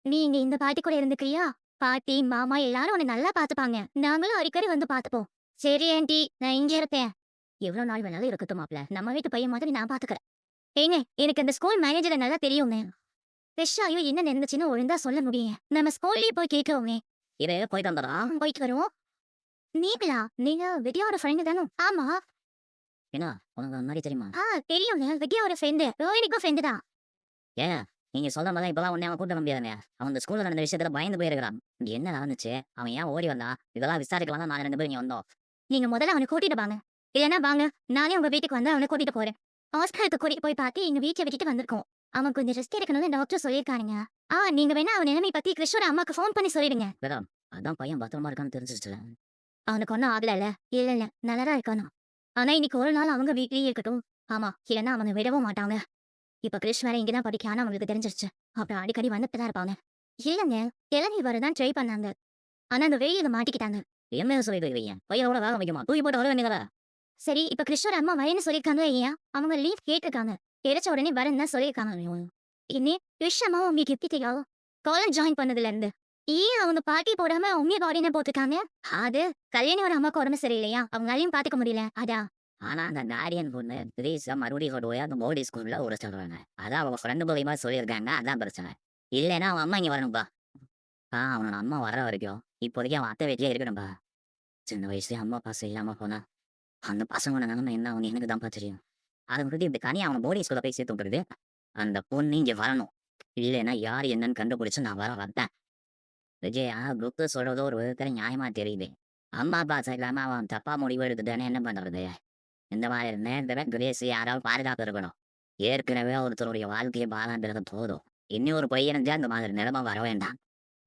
நீங்க இந்த பாட்டி கூட இருந்துக்கிறியா? பாட்டி, மாமா எல்லாரும் உன்னை நல்லா பாத்துப்பாங்க. நாங்களும் அடிக்கடி வந்து பாத்துப்போம். சரி ஆன்ட்டி, நான் இங்க இருக்கேன். எவ்வளவு நாள் வேணாலும் இருக்கட்டும் மாப்ள. நம்ம வீட்டு பையன் மாதிரி நான் பாத்துக்கிறேன். ஏங்க, எனக்கு அந்த ஸ்கூல் மேனேஜர நல்லா தெரியுங்க. ஃப்ரெஷ்ஷாயும் என்ன நடந்துச்சுன்னு ஒழுங்கா சொல்ல முடியுங்க. நம்ம ஸ்கூல்லயே போய் கேட்கிறோமே. இது போயிட்டு வந்துடா. போயிட்டு வருவோம். நீங்களா? நீங்க வித்யாவோட ஃப்ரெண்டு தானே? ஆமா. என்ன உனக்கு முன்னாடி தெரியுமா? தெரியுங்க. வித்யாவோட ஃப்ரெண்டு. ரோஹினிக்கும் ஃப்ரெண்டு தான். ஏன் நீங்க சொல்ற மாதிரி இப்பெல்லாம் உன்னை அவன் கூட்ட முடியாதுங்க. அவன் இந்த ஸ்கூல்ல நடந்த விஷயத்துல பயந்து போயிருக்கிறான். இங்க என்ன நடந்துச்சு, அவன் ஏன் ஓடி வந்தான், இதெல்லாம் விசாரிக்கலாம் தான் நான் 2 பேரும் இங்க வந்தோம். நீங்க முதல்ல அவனை கூட்டிட்டு வாங்க. இல்லைன்னா வாங்க, நானே உங்க வீட்டுக்கு வந்து அவனை கூட்டிட்டு போறேன். ஹாஸ்பிட்டலுக்கு கூட்டிட்டு போய் பார்த்து எங்க வீட்டை விட்டுட்டு வந்திருக்கோம். அவன் கொஞ்சம் ரெஸ்ட் எடுக்கணும்னு டாக்டர் சொல்லியிருக்கானுங்க. நீங்க வேணா அவன் நிலைமை பத்தி கிறிஷோட அம்மாக்கு ஃபோன் பண்ணி சொல்லிடுங்க. வேதா, அதான் பையன் பத்திரமா இருக்கான்னு தெரிஞ்சிச்சுல. அவனுக்கு ஒன்றும் ஆகலைல்ல? இல்ல நல்லதா இருக்கானா? ஆனா இன்னைக்கு ஒரு நாள் அவங்க வீட்லயே இருக்கட்டும். ஆமா, இல்லைன்னா அவனை விடவும் மாட்டாங்க. இப்ப கிறிஷ் வேற இங்கதான் படிக்கான்னு அவங்களுக்கு தெரிஞ்சிருச்சு. அப்புறம் அடிக்கடி வந்துட்டு தான் இருப்பாங்க. இல்லைங்க, இளநீ வரதான் ட்ரை பண்ணாங்க. ஆனா அந்த வெயில மாட்டிக்கிட்டாங்க. என்ன சொல்லிட்டு இருக்கீங்க? பையனோட வேக வைக்குமா, தூக்கி போட்டு வர வேண்டியதா? சரி, இப்ப கிறிஷோட அம்மா வரேன்னு சொல்லியிருக்காங்க இல்லையா? அவங்க லீவ் கேட்டிருக்காங்க. கிடைச்ச உடனே வரேன்னு தான் சொல்லியிருக்காங்க. இனி கிறிஷ் அம்மா உங்களுக்கு எப்படி தெரியும்? காலேஜ் ஜாயின் பண்ணதுல இருந்து. ஏன் அவங்க பாட்டி போடாம உண்மைய பாடினு போட்டிருக்காங்க? அது கல்யாணியோட அம்மாக்கு உடம்பு சரியில்லையா? அவங்களாலையும் பாத்துக்க முடியல. அதான். ஆனா அந்த கார்டியன் பொண்ணு திடீர்ஸா மறுபடியும் கொண்டு போய் அந்த மோடி ஸ்கூல்ல ஒரு சொல்றாங்க. அதான் அவங்க ஃப்ரெண்டு மூலியமா சொல்லியிருக்காங்க. அதான் பிரச்சனை. இல்லைன்னா அவன் அம்மா இங்க வரணும்பா. அவனோட அம்மா வர வரைக்கும் இப்போதைக்கு அவன் அத்தை வீட்லயே இருக்கணும்பா. சின்ன வயசுலயே அம்மா பாசம் இல்லாம போனா அந்த பசங்களோட நிலைமை என்ன ஆகும்னு எனக்கு தான்ப்பா தெரியும். அதை விட்டுட்டு இப்படி தனியா அவனை போர்டிங் ஸ்கூல்ல போய் சேர்த்து விட்டுருது. அந்த பொண்ணு இங்க வரணும். இல்லைன்னா யார் என்னன்னு கண்டுபிடிச்சு நான் வந்தேன். விஜயா, புக்கு சொல்றது ஒரு விதத்துல நியாயமா தெரியுது. அம்மா பாசம் இல்லாம அவன் தப்பா முடிவு எடுத்துட்டானே என்ன பண்றது? இந்த மாதிரி நேரத்துல கிரேஸ் யாராவது பாதுகாப்பு இருக்கணும். ஏற்கனவே ஒருத்தருடைய வாழ்க்கையை பாலாண்டுறது போதும். இன்னொரு பையனுக்கு அந்த மாதிரி நிலைமை வர வேண்டாம்.